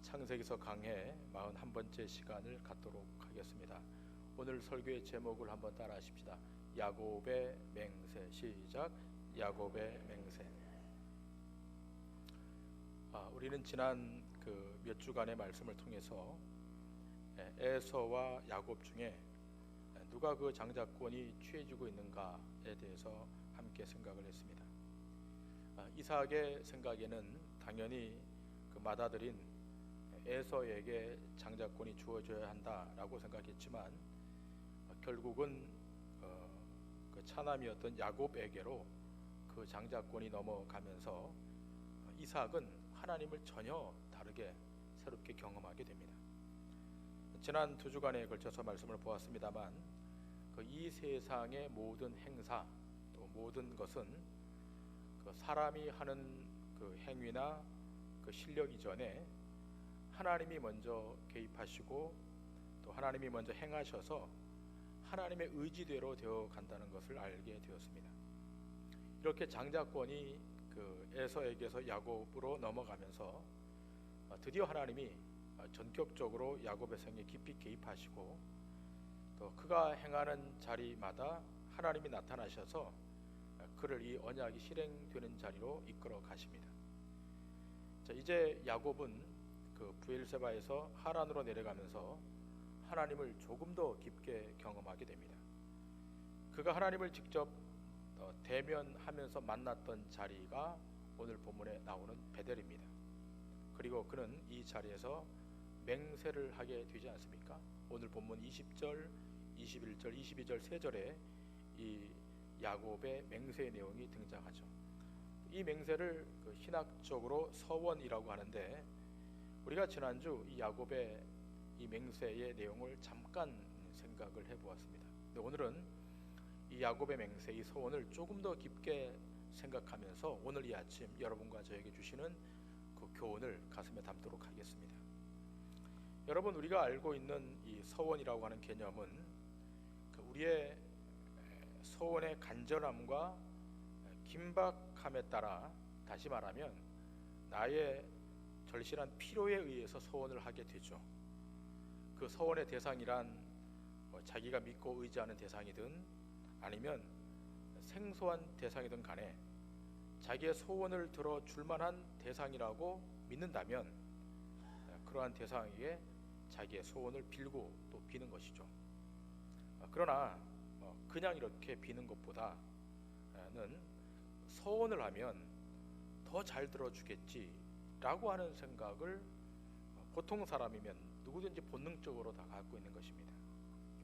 창세기서 강해 41번째 시간을 갖도록 하겠습니다. 오늘 설교의 제목을 한번 따라 하십시다. 야곱의 맹세. 시작. 야곱의 맹세. 우리는 지난 몇 주간의 말씀을 통해서 에서와 야곱 중에 누가 그 장자권이 취해지고 있는가에 대해서 함께 생각을 했습니다. 이삭의 생각에는 당연히 그 맏아들인 에서에게 장자권이 주어져야 한다라고 생각했지만 결국은 그 차남이었던 야곱에게로 그 장자권이 넘어가면서 이삭은 하나님을 전혀 다르게 새롭게 경험하게 됩니다. 지난 두 주간에 걸쳐서 말씀을 보았습니다만 이 세상의 모든 행사 또 모든 것은 그 사람이 하는 그 행위나 그 실력 이전에 하나님이 먼저 개입하시고 또 하나님이 먼저 행하셔서 하나님의 의지대로 되어 간다는 것을 알게 되었습니다. 이렇게 장자권이 그 에서에게서 야곱으로 넘어가면서 드디어 하나님이 전격적으로 야곱의 생에 깊이 개입하시고 또 그가 행하는 자리마다 하나님이 나타나셔서 그를 이 언약이 실행되는 자리로 이끌어 가십니다. 자, 이제 야곱은 그 브엘세바에서 하란으로 내려가면서 하나님을 조금 더 깊게 경험하게 됩니다. 그가 하나님을 직접 대면하면서 만났던 자리가 오늘 본문에 나오는 베델입니다. 그리고 그는 이 자리에서 맹세를 하게 되지 않습니까? 오늘 본문 20절, 21절, 22절 세 절에 이 야곱의 맹세의 내용이 등장하죠. 이 맹세를 그 신학적으로 서원이라고 하는데 우리가 지난주 이 야곱의 이 맹세의 내용을 잠깐 생각을 해보았습니다. 근데 오늘은 이 야곱의 맹세, 이 서원을 조금 더 깊게 생각하면서 오늘 이 아침 여러분과 저에게 주시는 그 교훈을 가슴에 담도록 하겠습니다. 여러분, 우리가 알고 있는 이 서원이라고 하는 개념은 우리의 서원의 간절함과 긴박함에 따라, 다시 말하면 나의 절실한 필요에 의해서 서원을 하게 되죠. 그 서원의 대상이란 자기가 믿고 의지하는 대상이든 아니면 생소한 대상이든 간에 자기의 소원을 들어줄 만한 대상이라고 믿는다면 그러한 대상에게 자기의 소원을 빌고 또 비는 것이죠. 그러나 그냥 이렇게 비는 것보다는 서원을 하면 더 잘 들어주겠지라고 하는 생각을 보통 사람이면 누구든지 본능적으로 다 갖고 있는 것입니다.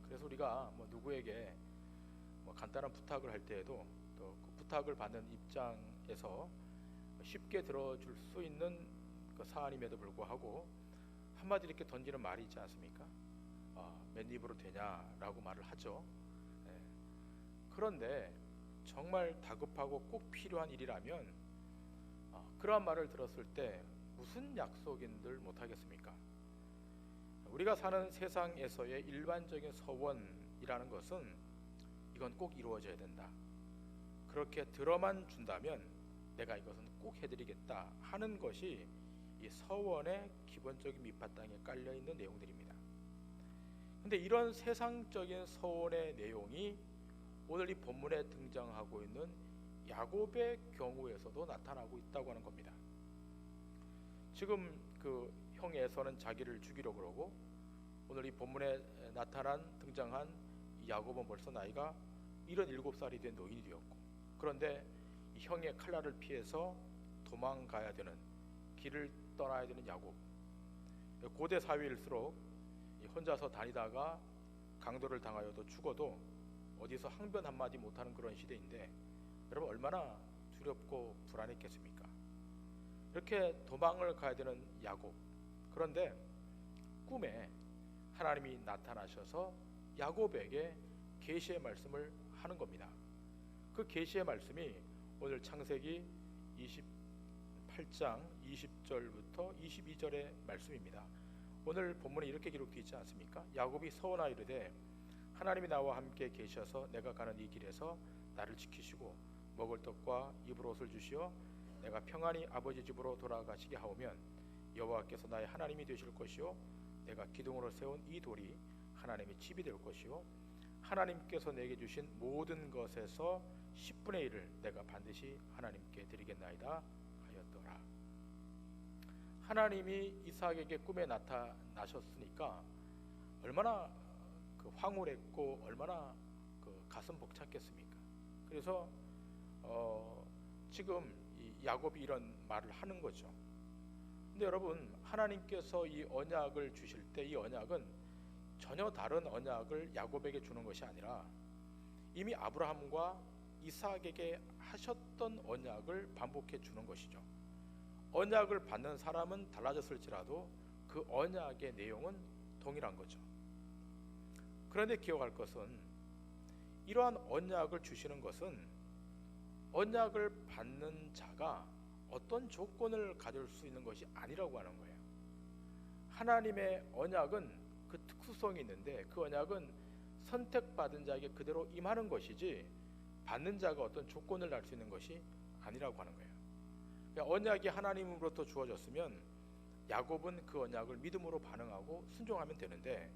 그래서 우리가 누구에게 간단한 부탁을 할 때에도 또 그 부탁을 받는 입장에서 쉽게 들어줄 수 있는 그 사안임에도 불구하고 한마디 이렇게 던지는 말이 있지 않습니까? 맨입으로 되냐라고 말을 하죠. 그런데 정말 다급하고 꼭 필요한 일이라면 그러한 말을 들었을 때 무슨 약속인들 못하겠습니까? 우리가 사는 세상에서의 일반적인 서원이라는 것은 이건 꼭 이루어져야 된다, 그렇게 들어만 준다면 내가 이것은 꼭 해드리겠다 하는 것이 이 서원의 기본적인 밑바탕에 깔려있는 내용들입니다. 그런데 이런 세상적인 서원의 내용이 오늘 이 본문에 등장하고 있는 야곱의 경우에서도 나타나고 있다고 하는 겁니다. 지금 그 형 에서는 자기를 죽이려 그러고 오늘 이 본문에 등장한 야곱은 벌써 나이가 77살이 된 노인이 되었고, 그런데 이 형의 칼날을 피해서 도망가야 되는, 길을 떠나야 되는 야곱. 고대 사회일수록 혼자서 다니다가 강도를 당하여도 죽어도 어디서 항변 한마디 못하는 그런 시대인데 여러분 얼마나 두렵고 불안했겠습니까? 이렇게 도망을 가야 되는 야곱. 그런데 꿈에 하나님이 나타나셔서 야곱에게 계시의 말씀을 하는 겁니다. 그 계시의 말씀이 오늘 창세기 28장 20절부터 22절의 말씀입니다. 오늘 본문에 이렇게 기록되어 있지 않습니까? 야곱이 서원하이르되 하나님이 나와 함께 계셔서 내가 가는 이 길에서 나를 지키시고 먹을 떡과 입을 옷을 주시어 내가 평안히 아버지 집으로 돌아가시게 하오면 여호와께서 나의 하나님이 되실 것이요 내가 기둥으로 세운 이 돌이 하나님의 집이 될 것이요 하나님께서 내게 주신 모든 것에서 10분의 1을 내가 반드시 하나님께 드리겠나이다 하였더라. 하나님이 이삭에게 꿈에 나타나셨으니까 얼마나 그 황홀했고 얼마나 그 가슴 벅찼겠습니까? 그래서 지금 이 야곱이 이런 말을 하는 거죠. 근데 여러분, 하나님께서 이 언약을 주실 때 이 언약은 전혀 다른 언약을 야곱에게 주는 것이 아니라 이미 아브라함과 이삭에게 하셨던 언약을 반복해 주는 것이죠. 언약을 받는 사람은 달라졌을지라도 그 언약의 내용은 동일한 거죠. 그런데 기억할 것은 이러한 언약을 주시는 것은 언약을 받는 자가 어떤 조건을 가질 수 있는 것이 아니라고 하는 거예요. 하나님의 언약은 그 특수성이 있는데 그 언약은 선택받은 자에게 그대로 임하는 것이지 받는 자가 어떤 조건을 날 수 있는 것이 아니라고 하는 거예요. 그러니까 언약이 하나님으로부터 주어졌으면 야곱은 그 언약을 믿음으로 반응하고 순종하면 되는데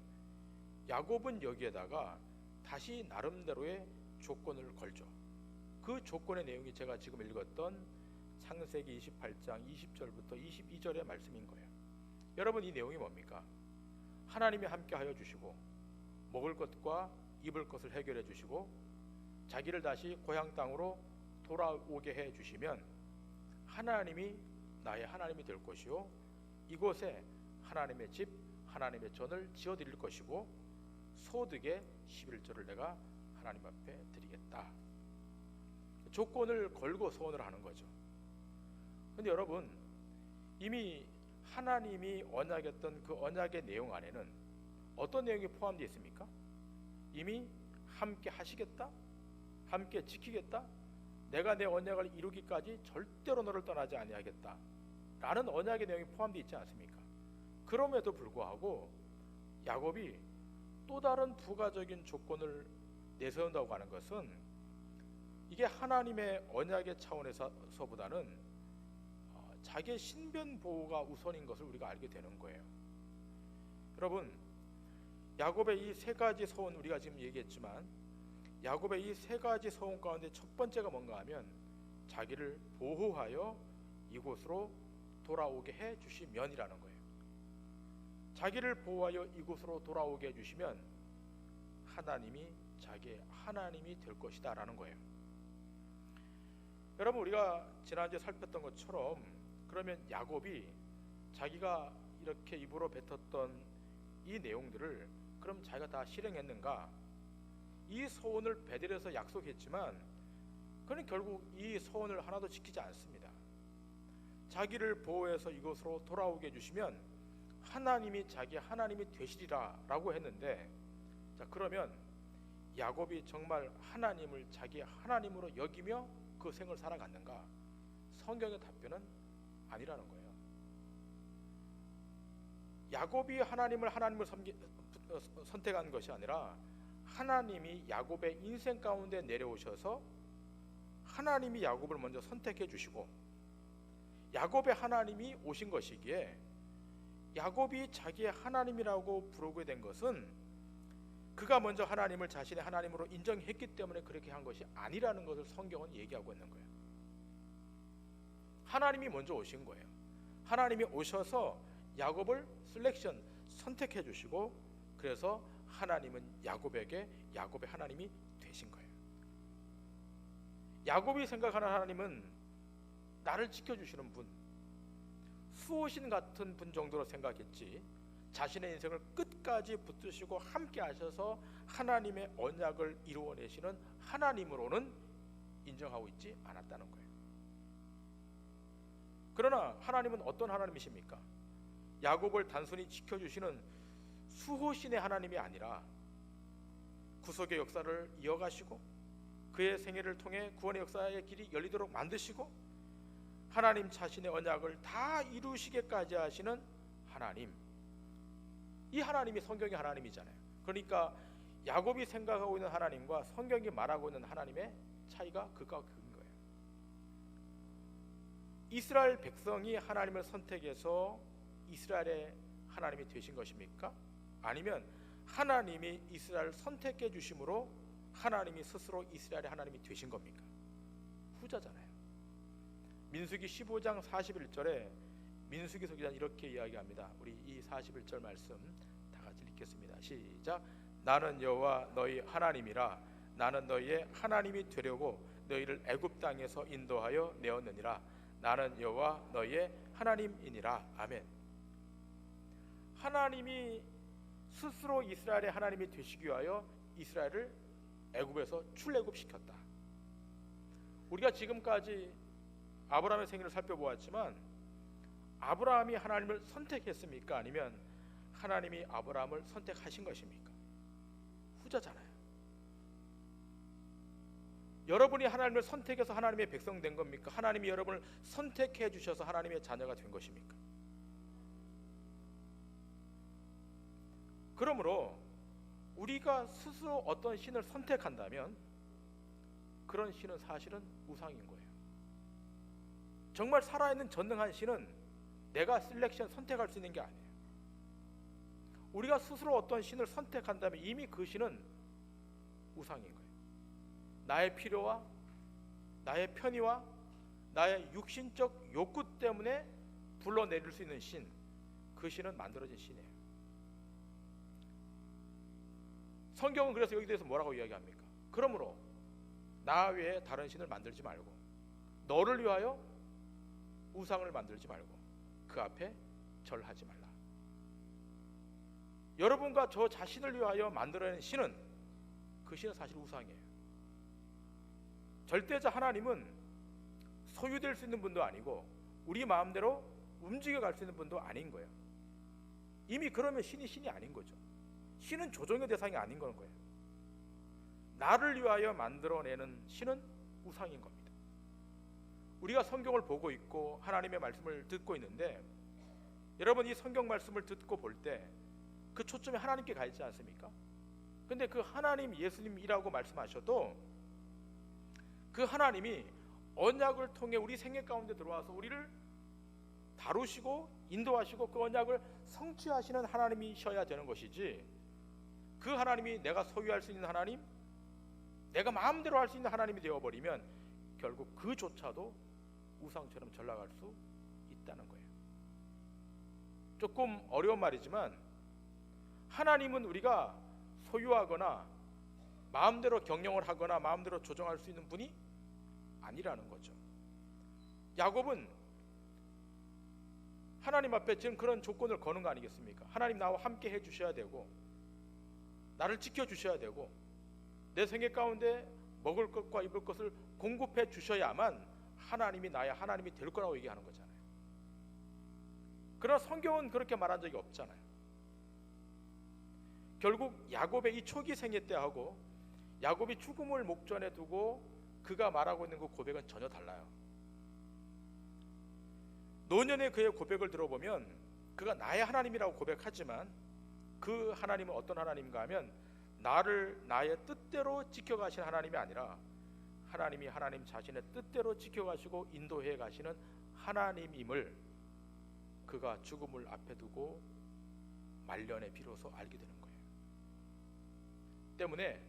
야곱은 여기에다가 다시 나름대로의 조건을 걸죠. 그 조건의 내용이 제가 지금 읽었던 창세기 28장 20절부터 22절의 말씀인 거예요. 여러분, 이 내용이 뭡니까? 하나님이 함께 하여 주시고 먹을 것과 입을 것을 해결해 주시고 자기를 다시 고향 땅으로 돌아오게 해 주시면 하나님이 나의 하나님이 될 것이요 이곳에 하나님의 집, 하나님의 전을 지어 드릴 것이고 소득의 11조를 내가 하나님 앞에 드리겠다. 조건을 걸고 소원을 하는 거죠. 근데 여러분, 이미 하나님이 언약했던 그 언약의 내용 안에는 어떤 내용이 포함되어 있습니까? 이미 함께 하시겠다, 함께 지키겠다, 내가 내 언약을 이루기까지 절대로 너를 떠나지 아니하겠다 라는 언약의 내용이 포함되어 있지 않습니까? 그럼에도 불구하고 야곱이 또 다른 부가적인 조건을 내세운다고 하는 것은 이게 하나님의 언약의 차원에서보다는 자기의 신변 보호가 우선인 것을 우리가 알게 되는 거예요. 여러분, 야곱의 이 세 가지 소원, 우리가 지금 얘기했지만 야곱의 이 세 가지 소원 가운데 첫 번째가 뭔가 하면 자기를 보호하여 이곳으로 돌아오게 해 주시면이라는 거예요. 자기를 보호하여 이곳으로 돌아오게 해주시면 하나님이 자기의 하나님이 될 것이다 라는 거예요. 여러분, 우리가 지난주에 살폈던 것처럼 그러면 야곱이 자기가 이렇게 입으로 뱉었던 이 내용들을 그럼 자기가 다 실행했는가? 이 소원을 베들에서 약속했지만 그는 결국 이 소원을 하나도 지키지 않습니다. 자기를 보호해서 이곳으로 돌아오게 해주시면 하나님이 자기 하나님이 되시리라 라고 했는데, 자, 그러면 야곱이 정말 하나님을 자기 하나님으로 여기며 그 생을 살아갔는가? 성경의 답변은 아니라는 거예요. 야곱이 하나님을 선택한 것이 아니라 하나님이 야곱의 인생 가운데 내려오셔서 하나님이 야곱을 먼저 선택해 주시고 야곱의 하나님이 오신 것이기에 야곱이 자기의 하나님이라고 부르게 된 것은 그가 먼저 하나님을 자신의 하나님으로 인정했기 때문에 그렇게 한 것이 아니라는 것을 성경은 얘기하고 있는 거예요. 하나님이 먼저 오신 거예요. 하나님이 오셔서 야곱을 선택해 주시고 그래서 하나님은 야곱에게 야곱의 하나님이 되신 거예요. 야곱이 생각하는 하나님은 나를 지켜주시는 분, 수호신 같은 분 정도로 생각했지 자신의 인생을 끝까지 붙드시고 함께 하셔서 하나님의 언약을 이루어내시는 하나님으로는 인정하고 있지 않았다는 거예요. 그러나 하나님은 어떤 하나님이십니까? 야곱을 단순히 지켜주시는 수호신의 하나님이 아니라 구속의 역사를 이어가시고 그의 생애를 통해 구원의 역사의 길이 열리도록 만드시고 하나님 자신의 언약을 다 이루시게까지 하시는 하나님, 이 하나님이 성경의 하나님이잖아요. 그러니까 야곱이 생각하고 있는 하나님과 성경이 말하고 있는 하나님의 차이가 극과 극인 거예요. 이스라엘 백성이 하나님을 선택해서 이스라엘의 하나님이 되신 것입니까? 아니면 하나님이 이스라엘을 선택해 주심으로 하나님이 스스로 이스라엘의 하나님이 되신 겁니까? 후자잖아요. 민수기 15장 41절에 민수기 서기자는 이렇게 이야기합니다. 우리 이 41절 말씀 다 같이 읽겠습니다. 시작. 나는 여호와 너희 하나님이라. 나는 너희의 하나님이 되려고 너희를 애굽 땅에서 인도하여 내었느니라. 나는 여호와 너희의 하나님이니라. 아멘. 하나님이 스스로 이스라엘의 하나님이 되시기 위하여 이스라엘을 애굽에서 출애굽시켰다. 우리가 지금까지 아브라함의 생애를 살펴보았지만 아브라함이 하나님을 선택했습니까? 아니면 하나님이 아브라함을 선택하신 것입니까? 후자잖아요. 여러분이 하나님을 선택해서 하나님의 백성 된 겁니까? 하나님이 여러분을 선택해 주셔서 하나님의 자녀가 된 것입니까? 그러므로 우리가 스스로 어떤 신을 선택한다면 그런 신은 사실은 우상인 거예요. 정말 살아있는 전능한 신은 내가 셀렉션 선택할 수 있는 게 아니에요. 우리가 스스로 어떤 신을 선택한다면 이미 그 신은 우상인 거예요. 나의 필요와 나의 편의와 나의 육신적 욕구 때문에 불러내릴 수 있는 신, 그 신은 만들어진 신이에요. 성경은 그래서 여기 대해서 뭐라고 이야기합니까? 그러므로 나 외에 다른 신을 만들지 말고 너를 위하여 우상을 만들지 말고 그 앞에 절하지 말라. 여러분과 저 자신을 위하여 만들어낸 신은 그 신은 사실 우상이에요. 절대자 하나님은 소유될 수 있는 분도 아니고 우리 마음대로 움직여갈 수 있는 분도 아닌 거예요. 이미 그러면 신이 아닌 거죠. 신은 조종의 대상이 아닌 거예요. 나를 위하여 만들어내는 신은 우상인 겁니다. 우리가 성경을 보고 있고 하나님의 말씀을 듣고 있는데 여러분 이 성경 말씀을 듣고 볼 때 그 초점이 하나님께 가 있지 않습니까? 근데 그 하나님 예수님이라고 말씀하셔도 그 하나님이 언약을 통해 우리 생애 가운데 들어와서 우리를 다루시고 인도하시고 그 언약을 성취하시는 하나님이셔야 되는 것이지, 그 하나님이 내가 소유할 수 있는 하나님, 내가 마음대로 할 수 있는 하나님이 되어버리면 결국 그조차도 우상처럼 전락할 수 있다는 거예요. 조금 어려운 말이지만 하나님은 우리가 소유하거나 마음대로 경영을 하거나 마음대로 조정할 수 있는 분이 아니라는 거죠. 야곱은 하나님 앞에 지금 그런 조건을 거는 거 아니겠습니까? 하나님 나와 함께 해주셔야 되고 나를 지켜주셔야 되고 내 생애 가운데 먹을 것과 입을 것을 공급해 주셔야만 하나님이 나의 하나님이 될 거라고 얘기하는 거잖아요. 그러나 성경은 그렇게 말한 적이 없잖아요. 결국 야곱의 이 초기 생애 때하고 야곱이 죽음을 목전에 두고 그가 말하고 있는 그 고백은 전혀 달라요. 노년의 그의 고백을 들어보면 그가 나의 하나님이라고 고백하지만 그 하나님은 어떤 하나님인가 하면 나를 나의 뜻대로 지켜가시는 하나님이 아니라 하나님이 하나님 자신의 뜻대로 지켜가시고 인도해 가시는 하나님임을 그가 죽음을 앞에 두고 말년에 비로소 알게 되는 거예요. 때문에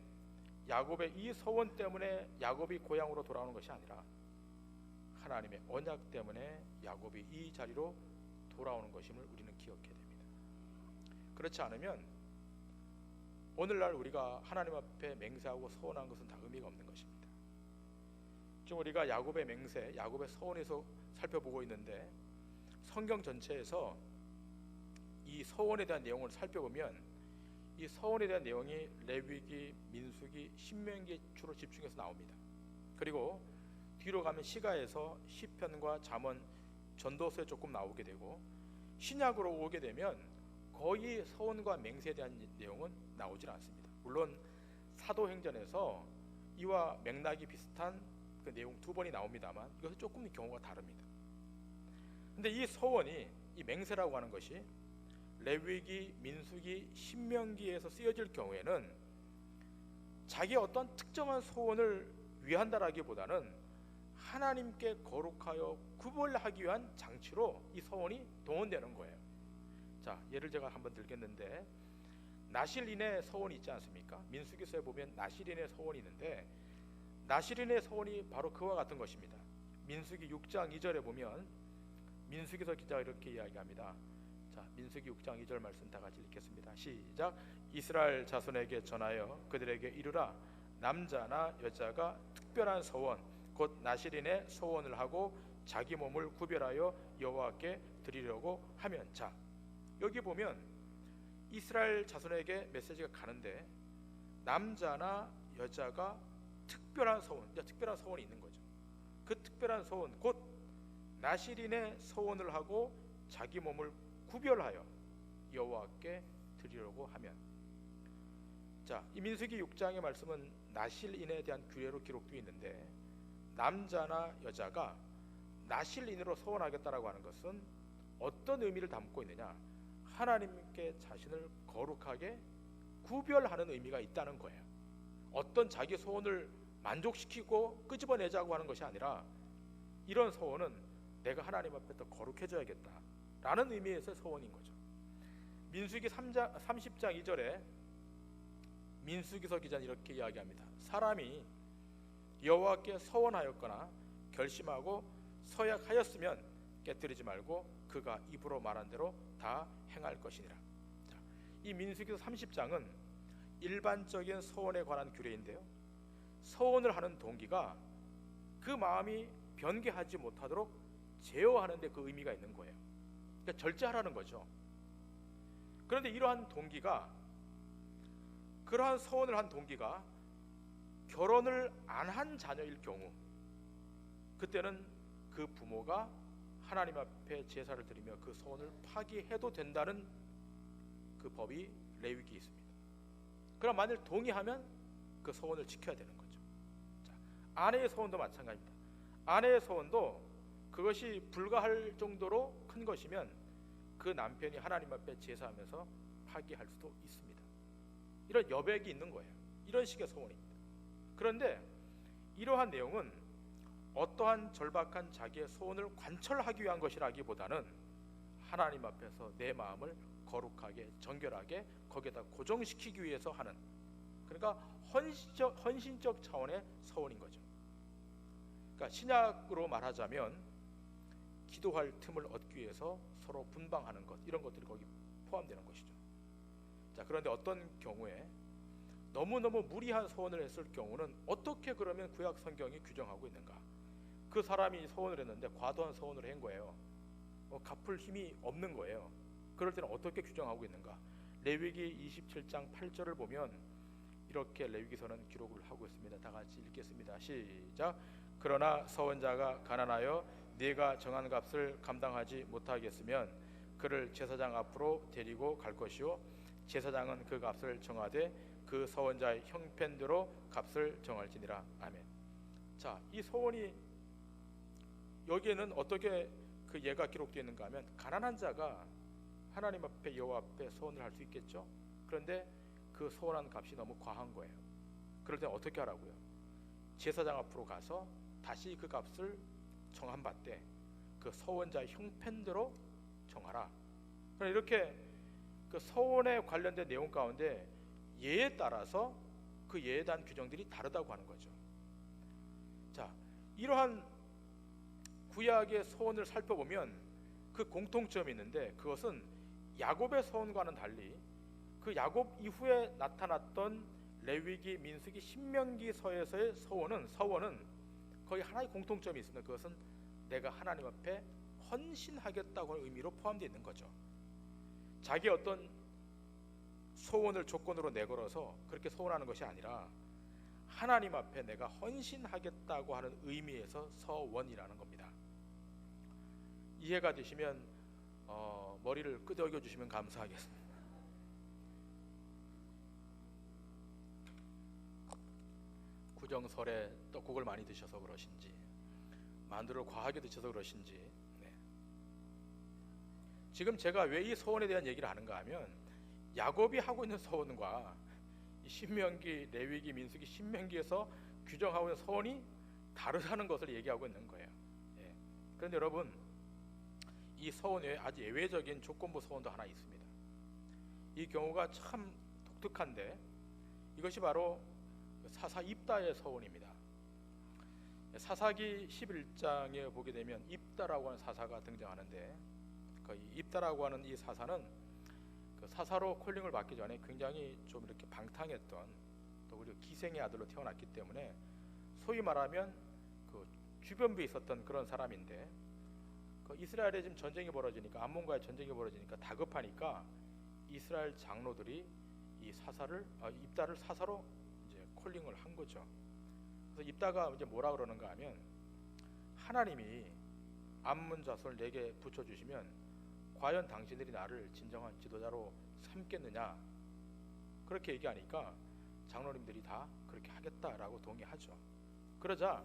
야곱의 이 서원 때문에 야곱이 고향으로 돌아오는 것이 아니라 하나님의 언약 때문에 야곱이 이 자리로 돌아오는 것임을 우리는 기억해야 됩니다. 그렇지 않으면 오늘날 우리가 하나님 앞에 맹세하고 서원한 것은 다 의미가 없는 것입니다. 지금 우리가 야곱의 맹세, 야곱의 서원에서 살펴보고 있는데 성경 전체에서 이 서원에 대한 내용을 살펴보면 이 서원에 대한 내용이 레위기, 민수기, 신명기에 주로 집중해서 나옵니다. 그리고 뒤로 가면 시가에서 시편과 잠언, 전도서에 조금 나오게 되고 신약으로 오게 되면 거의 서원과 맹세에 대한 내용은 나오질 않습니다. 물론 사도행전에서 이와 맥락이 비슷한 그 내용 두 번이 나옵니다만 이것은 조금 경우가 다릅니다. 근데 이 서원이, 이 맹세라고 하는 것이 레위기, 민수기, 신명기에서 쓰여질 경우에는 자기의 어떤 특정한 소원을 위한다라기보다는 하나님께 거룩하여 구별하기 위한 장치로 이 서원이 동원되는 거예요. 자, 예를 제가 한번 들겠는데, 나실인의 서원이 있지 않습니까? 민수기서에 보면 나실인의 서원이 있는데, 나실인의 서원이 바로 그와 같은 것입니다. 민수기 6장 2절에 보면 민수기서 기자가 이렇게 이야기합니다. 자, 민수기 6장 2절 말씀 다 같이 읽겠습니다. 시작. 이스라엘 자손에게 전하여 그들에게 이르라. 남자나 여자가 특별한 서원 곧 나실인의 서원을 하고 자기 몸을 구별하여 여호와께 드리려고 하면. 자, 여기 보면 이스라엘 자손에게 메시지가 가는데 남자나 여자가 특별한 서원, 특별한 서원이 있는 거죠. 그 특별한 서원 곧 나실인의 서원을 하고 자기 몸을 구별하여 여호와께 드리려고 하면. 자, 이 민수기 6장의 말씀은 나실인에 대한 규례로 기록되어 있는데, 남자나 여자가 나실인으로 서원하겠다라고 하는 것은 어떤 의미를 담고 있느냐? 하나님께 자신을 거룩하게 구별하는 의미가 있다는 거예요. 어떤 자기 소원을 만족시키고 끄집어내자고 하는 것이 아니라, 이런 소원은 내가 하나님 앞에 더 거룩해져야겠다라는 의미에서의 소원인 거죠. 민수기 30장 2절에 민수기서 기자는 이렇게 이야기합니다. 사람이 여호와께 서원하였거나 결심하고 서약하였으면 깨뜨리지 말고 그가 입으로 말한 대로 다 행할 것이니라. 자, 이 민수기서 30장은 일반적인 서원에 관한 규례인데요, 서원을 하는 동기가 그 마음이 변개하지 못하도록 제어하는 데 그 의미가 있는 거예요. 그러니까 절제하라는 거죠. 그런데 이러한 동기가, 그러한 서원을 한 동기가 결혼을 안 한 자녀일 경우, 그때는 그 부모가 하나님 앞에 제사를 드리며 그 서원을 파기해도 된다는 그 법이 레위기에 있습니다. 그럼 만일 동의하면 그 서원을 지켜야 되는 거죠. 자, 아내의 서원도 마찬가지입니다. 아내의 서원도 그것이 불가할 정도로 큰 것이면 그 남편이 하나님 앞에 제사하면서 파기할 수도 있습니다. 이런 여백이 있는 거예요. 이런 식의 서원입니다. 그런데 이러한 내용은 어떠한 절박한 자기의 소원을 관철하기 위한 것이라기보다는 하나님 앞에서 내 마음을 거룩하게 정결하게 거기에다 고정시키기 위해서 하는, 그러니까 헌신적 차원의 서원인 거죠. 그러니까 신약으로 말하자면 기도할 틈을 얻기 위해서 서로 분방하는 것, 이런 것들이 거기 포함되는 것이죠. 자, 그런데 어떤 경우에 너무너무 무리한 서원을 했을 경우는 어떻게 그러면 구약 성경이 규정하고 있는가? 그 사람이 서원을 했는데 과도한 서원을 한 거예요. 갚을 힘이 없는 거예요. 그럴 때는 어떻게 규정하고 있는가? 레위기 27장 8절을 보면 이렇게 레위기서는 기록을 하고 있습니다. 다 같이 읽겠습니다. 시작. 그러나 서원자가 가난하여 네가 정한 값을 감당하지 못하겠으면 그를 제사장 앞으로 데리고 갈 것이요 제사장은 그 값을 정하되 그 서원자의 형편대로 값을 정할지니라. 아멘. 자, 이 서원이 여기에는 어떻게 그 예가 기록되어 있는가 하면, 가난한 자가 하나님 앞에 여호와 앞에 서원을 할 수 있겠죠. 그런데 그 서원한 값이 너무 과한 거예요. 그럴 때 어떻게 하라고요? 제사장 앞으로 가서 다시 그 값을 정한 바때 그 서원자의 형편대로 정하라. 이렇게 그 서원에 관련된 내용 가운데 예에 따라서 그 예에 대한 규정들이 다르다고 하는 거죠. 자, 이러한 구약의 서원을 살펴보면 그 공통점이 있는데, 그것은 야곱의 서원과는 달리 그 야곱 이후에 나타났던 레위기, 민수기, 신명기서에서의 서원은 거의 하나의 공통점이 있습니다. 그것은 내가 하나님 앞에 헌신하겠다고 하는 의미로 포함되어 있는 거죠. 자기 어떤 소원을 조건으로 내걸어서 그렇게 소원하는 것이 아니라 하나님 앞에 내가 헌신하겠다고 하는 의미에서 서원이라는 겁니다. 이해가 되시면 머리를 끄덕여 주시면 감사하겠습니다. 구정설에 떡국을 많이 드셔서 그러신지, 만두를 과하게 드셔서 그러신지, 네. 지금 제가 왜 이 서원에 대한 얘기를 하는가 하면, 야곱이 하고 있는 서원과 신명기, 레위기, 민수기, 신명기에서 규정하고 있는 서원이 다르다는 것을 얘기하고 있는 거예요. 예. 그런데 여러분, 이 서원 외에 아주 예외적인 조건부 서원도 하나 있습니다. 이 경우가 참 독특한데 이것이 바로 사사 입다의 서원입니다. 사사기 11장에 보게 되면 입다라고 하는 사사가 등장하는데 그 입다라고 하는 이 사사는 그 사사로 콜링을 받기 전에 굉장히 좀 이렇게 방탕했던 또 그리고 기생의 아들로 태어났기 때문에 소위 말하면 그 주변부에 있었던 그런 사람인데 그 이스라엘에 지금 전쟁이 벌어지니까 암몬과의 전쟁이 벌어지니까 다급하니까 이스라엘 장로들이 이 입다를 사사로 이제 콜링을 한 거죠. 그래서 입다가 이제 뭐라 그러는가 하면 하나님이 암몬 자손을 내게 붙여주시면 과연 당신들이 나를 진정한 지도자로 삼겠느냐 그렇게 얘기하니까 장로님들이 다 그렇게 하겠다라고 동의하죠. 그러자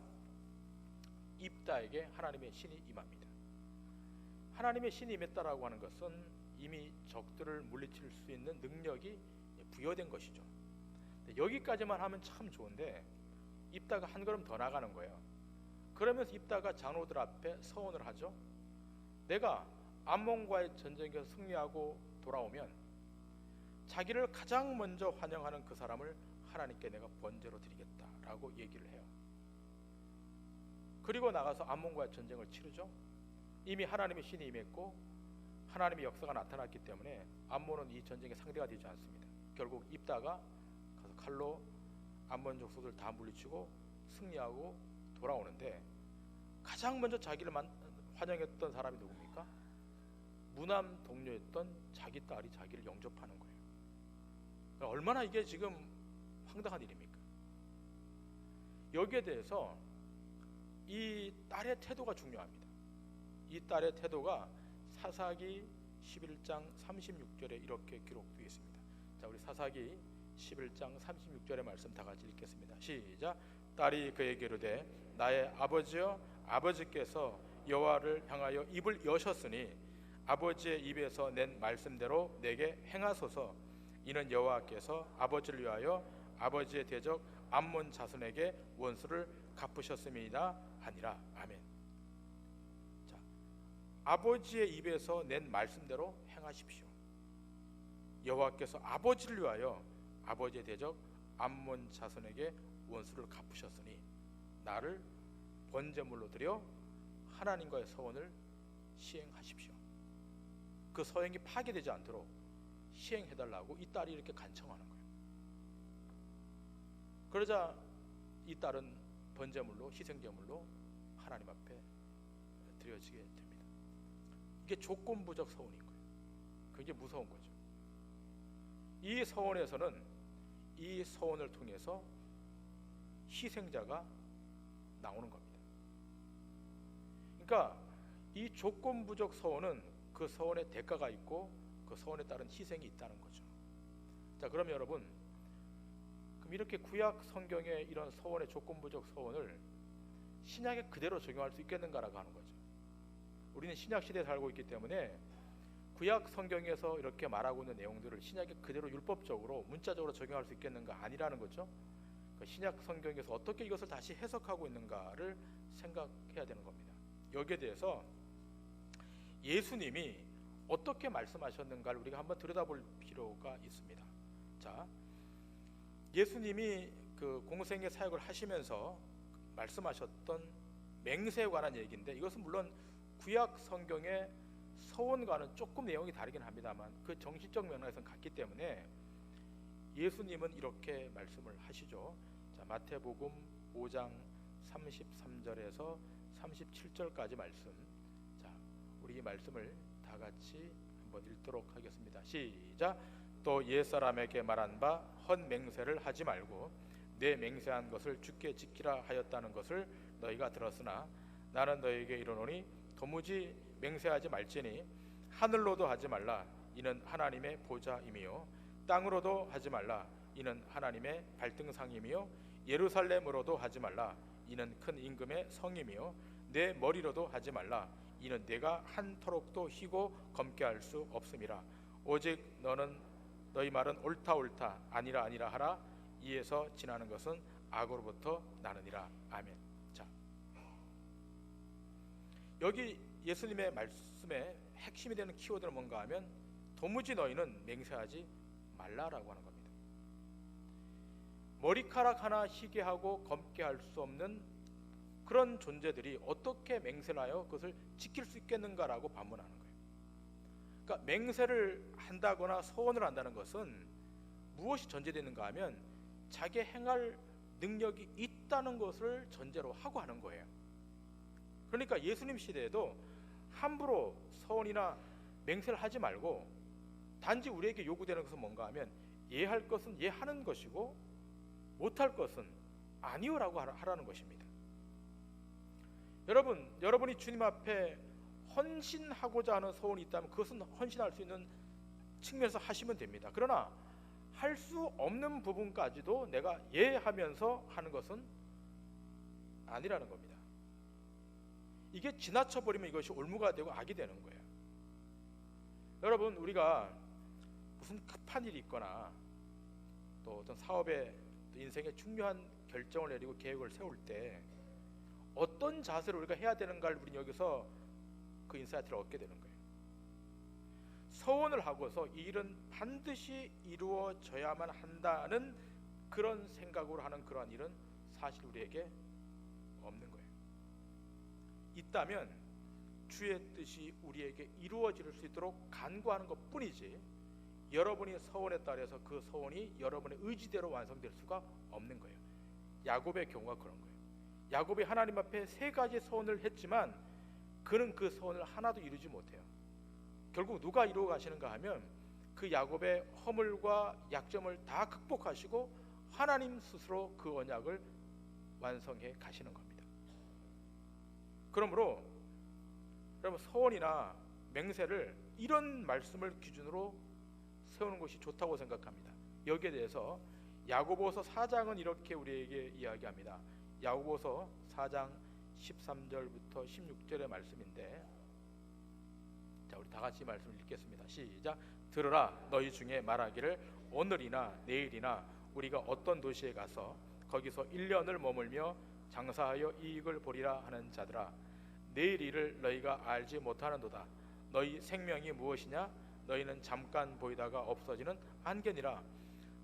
입다에게 하나님의 신이 임합니다. 하나님의 신이 임했다라고 하는 것은 이미 적들을 물리칠 수 있는 능력이 부여된 것이죠. 여기까지만 하면 참 좋은데 입다가 한 걸음 더 나가는 거예요. 그러면서 입다가 장로들 앞에 서원을 하죠. 내가 암몬과의 전쟁에서 승리하고 돌아오면 자기를 가장 먼저 환영하는 그 사람을 하나님께 내가 번제로 드리겠다라고 얘기를 해요. 그리고 나가서 암몬과의 전쟁을 치르죠. 이미 하나님의 신이 임했고 하나님의 역사가 나타났기 때문에 암몬은 이 전쟁의 상대가 되지 않습니다. 결국 입다가 가서 칼로 암몬 족속들 다 물리치고 승리하고 돌아오는데 가장 먼저 자기를 환영했던 사람이 누굽니까? 무남 동료였던 자기 딸이 자기를 영접하는 거예요. 얼마나 이게 지금 황당한 일입니까? 여기에 대해서 이 딸의 태도가 중요합니다. 이 딸의 태도가 사사기 11장 36절에 이렇게 기록되어 있습니다. 자, 우리 사사기 11장 36절의 말씀 다 같이 읽겠습니다. 시작. 딸이 그에게 이르되 나의 아버지여 아버지께서 여호와를 향하여 입을 여셨으니 아버지의 입에서 낸 말씀대로 내게 행하소서. 이는 여호와께서 아버지를 위하여 아버지의 대적 암몬 자손에게 원수를 갚으셨음이니라 하니라. 아멘. 자, 아버지의 입에서 낸 말씀대로 행하십시오. 여호와께서 아버지를 위하여 아버지의 대적 암몬 자손에게 원수를 갚으셨으니 나를 번제물로 드려 하나님과의 서원을 시행하십시오. 그 서행이 파괴되지 않도록 시행해달라고 이 딸이 이렇게 간청하는 거예요. 그러자 이 딸은 번제물로 희생제물로 하나님 앞에 드려지게 됩니다. 이게 조건부적 서원인 거예요. 굉장히 무서운 거죠. 이 서원에서는 이 서원을 통해서 희생자가 나오는 겁니다. 그러니까 이 조건부적 서원은 그 서원의 대가가 있고 그 서원에 따른 희생이 있다는 거죠. 자, 그러면 여러분, 그럼 이렇게 구약 성경의 이런 서원의 조건부적 서원을 신약에 그대로 적용할 수 있겠는가라고 하는 거죠. 우리는 신약 시대에 살고 있기 때문에 구약 성경에서 이렇게 말하고 있는 내용들을 신약에 그대로 율법적으로 문자적으로 적용할 수 있겠는가? 아니라는 거죠. 신약 성경에서 어떻게 이것을 다시 해석하고 있는가를 생각해야 되는 겁니다. 여기에 대해서 예수님이 어떻게 말씀하셨는가를 우리가 한번 들여다볼 필요가 있습니다. 자, 예수님이 그 공생의 사역을 하시면서 말씀하셨던 맹세에 관한 얘기인데 이것은 물론 구약 성경의 서원과는 조금 내용이 다르긴 합니다만 그 정신적 면에서는 같기 때문에 예수님은 이렇게 말씀을 하시죠. 자, 마태복음 5장 33절에서 37절까지 말씀. 자, 우리 이 말씀을 다 같이 한번 읽도록 하겠습니다. 시작. 또 옛사람에게 말한 바 헛맹세를 하지 말고 내 맹세한 것을 주께 지키라 하였다는 것을 너희가 들었으나 나는 너희에게 이르노니 도무지 맹세하지 말지니 하늘로도 하지 말라 이는 하나님의 보좌임이요 땅으로도 하지 말라 이는 하나님의 발등상임이요 예루살렘으로도 하지 말라 이는 큰 임금의 성임이요 내 머리로도 하지 말라 이는 내가 한토록도 희고 검게 할 수 없음이라 오직 너희 말은 옳다 옳다 아니라 아니라 하라 이에서 지나는 것은 악으로부터 나느니라. 아멘. 자, 여기 예수님의 말씀의 핵심이 되는 키워드는 뭔가 하면 도무지 너희는 맹세하지 말라라고 하는 겁니다. 머리카락 하나 희게 하고 검게 할 수 없는 그런 존재들이 어떻게 맹세를 하여 그것을 지킬 수 있겠는가라고 반문하는 거예요. 그러니까 맹세를 한다거나 서원을 한다는 것은 무엇이 전제되는가 하면 자기 행할 능력이 있다는 것을 전제로 하고 하는 거예요. 그러니까 예수님 시대에도 함부로 서원이나 맹세를 하지 말고 단지 우리에게 요구되는 것은 뭔가 하면 예할 것은 예하는 것이고 못할 것은 아니오라고 하라는 것입니다. 여러분이 주님 앞에 헌신하고자 하는 소원이 있다면 그것은 헌신할 수 있는 측면에서 하시면 됩니다. 그러나 할 수 없는 부분까지도 내가 예하면서 하는 것은 아니라는 겁니다. 이게 지나쳐버리면 이것이 올무가 되고 악이 되는 거예요. 여러분, 우리가 무슨 급한 일이 있거나 또 어떤 사업에 또 인생의 중요한 결정을 내리고 계획을 세울 때 어떤 자세로 우리가 해야 되는가를 우리는 여기서 그 인사이트를 얻게 되는 거예요. 서원을 하고서 이 일은 반드시 이루어져야만 한다는 그런 생각으로 하는 그러한 일은 사실 우리에게 없는 거예요. 있다면 주의 뜻이 우리에게 이루어질 수 있도록 간구하는 것뿐이지 여러분이 서원에 따라서 그 서원이 여러분의 의지대로 완성될 수가 없는 거예요. 야곱의 경우가 그런 거예요. 야곱이 하나님 앞에 3가지 서원을 했지만 그는 그 서원을 하나도 이루지 못해요. 결국 누가 이루어 가시는가 하면 그 야곱의 허물과 약점을 다 극복하시고 하나님 스스로 그 언약을 완성해 가시는 겁니다. 그러므로 여러분, 서원이나 맹세를 이런 말씀을 기준으로 세우는 것이 좋다고 생각합니다. 여기에 대해서 야고보서 4장은 이렇게 우리에게 이야기합니다. 야고보서 4장 13절부터 16절의 말씀인데, 자, 우리 다 같이 말씀을 읽겠습니다. 시작. 들으라, 너희 중에 말하기를 오늘이나 내일이나 우리가 어떤 도시에 가서 거기서 1년을 머물며 장사하여 이익을 보리라 하는 자들아, 내일 일을 너희가 알지 못하는도다. 너희 생명이 무엇이냐? 너희는 잠깐 보이다가 없어지는 안개니라.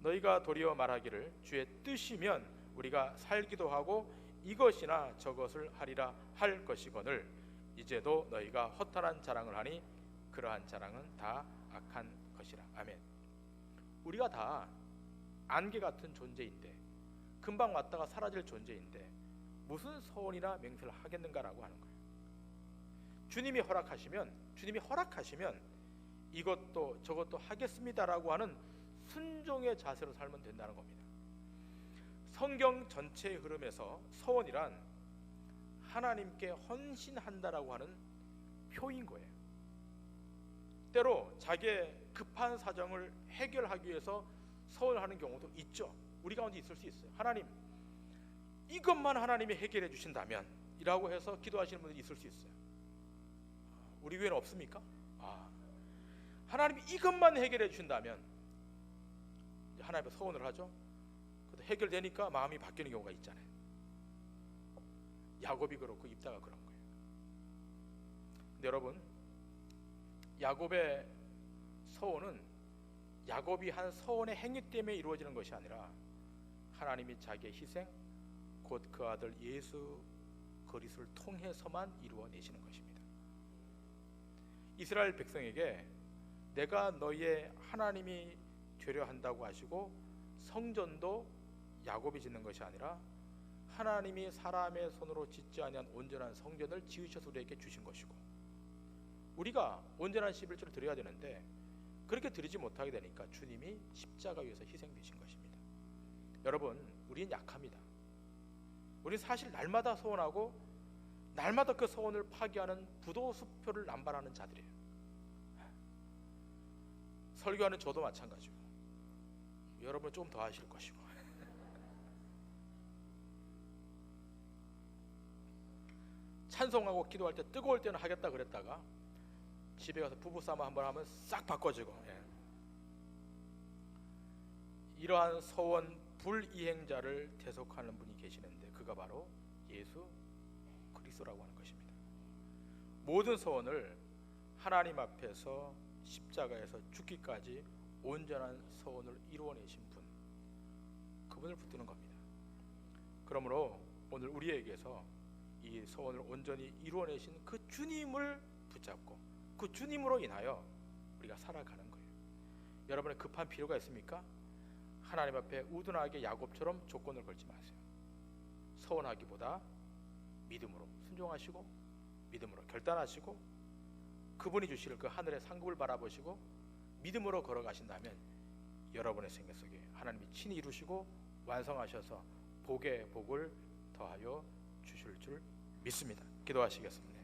너희가 도리어 말하기를 주의 뜻이면 우리가 살기도 하고 이것이나 저것을 하리라 할 것이거늘 이제도 너희가 허탄한 자랑을 하니 그러한 자랑은 다 악한 것이라. 아멘. 우리가 다 안개 같은 존재인데, 금방 왔다가 사라질 존재인데 무슨 서원이나 맹세를 하겠는가라고 하는 거예요. 주님이 허락하시면 이것도 저것도 하겠습니다라고 하는 순종의 자세로 살면 된다는 겁니다. 성경 전체의 흐름에서 서원이란 하나님께 헌신한다라고 하는 표인 거예요. 때로 자기의 급한 사정을 해결하기 위해서 서원을 하는 경우도 있죠. 우리 가운데 있을 수 있어요. 하나님, 이것만 하나님이 해결해 주신다면 이라고 해서 기도하시는 분들이 있을 수 있어요. 우리 교회는 없습니까? 하나님이 이것만 해결해 주신다면 하나님께 서원을 하죠. 그래도 해결되니까 마음이 바뀌는 경우가 있잖아요. 야곱이 그렇고 입다가 그런 거예요. 근데 여러분, 야곱의 서원은 야곱이 한 서원의 행위 때문에 이루어지는 것이 아니라 하나님이 자기의 희생, 곧 그 아들 예수 그리스도를 통해서만 이루어내시는 것입니다. 이스라엘 백성에게 내가 너희의 하나님이 되려 한다고 하시고 성전도 야곱이 짓는 것이 아니라 하나님이 사람의 손으로 짓지 아니한 온전한 성전을 지으셔서 우리에게 주신 것이고, 우리가 온전한 11조를 드려야 되는데 그렇게 드리지 못하게 되니까 주님이 십자가 위에서 희생되신 것입니다. 여러분, 우리는 약합니다. 우리는 사실 날마다 소원하고 날마다 그 소원을 파기하는 부도수표를 남발하는 자들이에요. 설교하는 저도 마찬가지고 여러분은 좀 더 하실 것이고 찬송하고 기도할 때 뜨거울 때는 하겠다 그랬다가 집에 가서 부부싸움 한번 하면 싹 바꿔지고, 이러한 서원 불이행자를 대속하는 분이 계시는데 그가 바로 예수 그리스도라고 하는 것입니다. 모든 서원을 하나님 앞에서 십자가에서 죽기까지 온전한 서원을 이루어내신 분, 그분을 붙드는 겁니다. 그러므로 오늘 우리에게서 이 서원을 온전히 이루어내신 그 주님을 붙잡고 그 주님으로 인하여 우리가 살아가는 거예요. 여러분의 급한 필요가 있습니까? 하나님 앞에 우둔하게 야곱처럼 조건을 걸지 마세요. 서원하기보다 믿음으로 순종하시고 믿음으로 결단하시고 그분이 주실 그 하늘의 상급을 바라보시고 믿음으로 걸어가신다면 여러분의 생애 속에 하나님이 친히 이루시고 완성하셔서 복에 복을 더하여 주실 줄 믿습니다. 기도하시겠습니다.